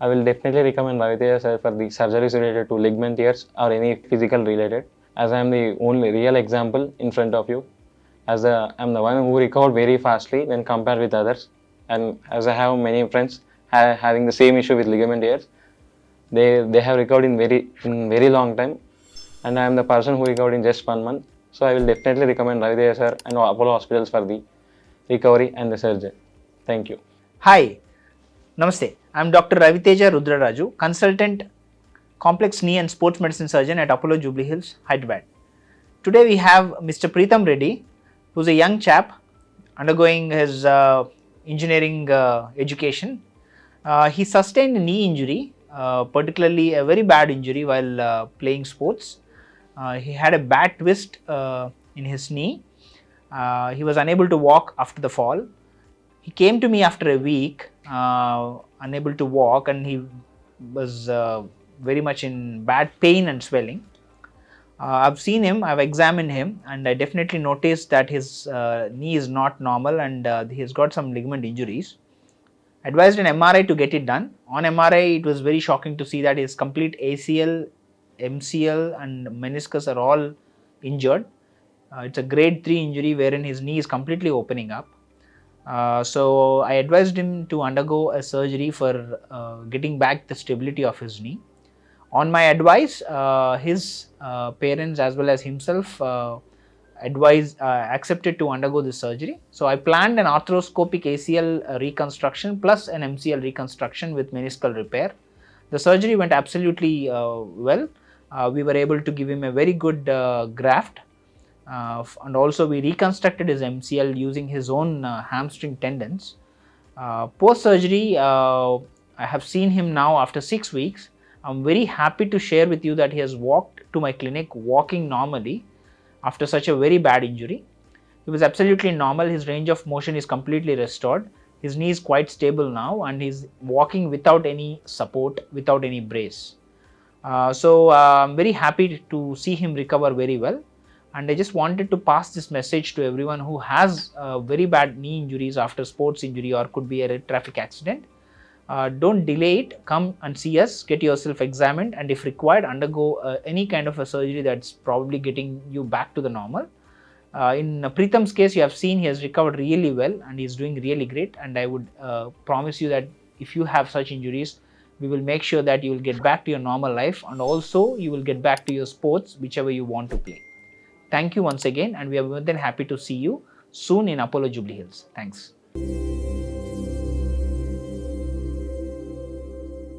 I will definitely recommend Ravi Teja sir for the surgeries related to ligament tears or any physical related, as I am the only real example in front of you. As I'm the one who recovered very fastly when compared with others, and as I have many friends having the same issue with ligament tears, they have recovered in very long time, and I am the person who recovered in just 1 month. So I will definitely recommend Ravi Teja sir and Apollo hospitals for the recovery and the surgery. Thank you. Hi, Namaste. I'm Dr. Ravi Teja Rudraraju, consultant complex knee and sports medicine surgeon at Apollo Jubilee Hills, Hyderabad. Today we have Mr. Preetham Reddy, who's a young chap undergoing his engineering education. He sustained a knee injury, particularly a very bad injury while playing sports. He had a bad twist in his knee. He was unable to walk after the fall. He came to me after a week, unable to walk, and he was very much in bad pain and swelling. I've seen him, I've examined him, and I definitely noticed that his knee is not normal and he's got some ligament injuries. Advised an MRI to get it done. On MRI, it was very shocking to see that his complete ACL, MCL, and meniscus are all injured. It's a grade 3 injury wherein his knee is completely opening up. So I advised him to undergo a surgery for getting back the stability of his knee. On my advice, his parents as well as himself accepted to undergo this surgery. So I planned an arthroscopic ACL reconstruction plus an MCL reconstruction with meniscal repair. The surgery went absolutely well. We were able to give him a very good graft. And also we reconstructed his MCL using his own hamstring tendons. Post surgery, I have seen him now after 6 weeks. I'm very happy to share with you that he has walked to my clinic walking normally after such a very bad injury. He was absolutely normal. His range of motion is completely restored. His knee is quite stable now and he's walking without any support, without any brace. So I'm very happy to see him recover very well. And I just wanted to pass this message to everyone who has very bad knee injuries after sports injury or could be a traffic accident. Don't delay it. Come and see us, get yourself examined, and if required, undergo any kind of a surgery that's probably getting you back to the normal. In Preetham's case, you have seen he has recovered really well and he's doing really great. And I would promise you that if you have such injuries, we will make sure that you will get back to your normal life and also you will get back to your sports, whichever you want to play. Thank you once again, and we are more than happy to see you soon in Apollo Jubilee Hills. Thanks.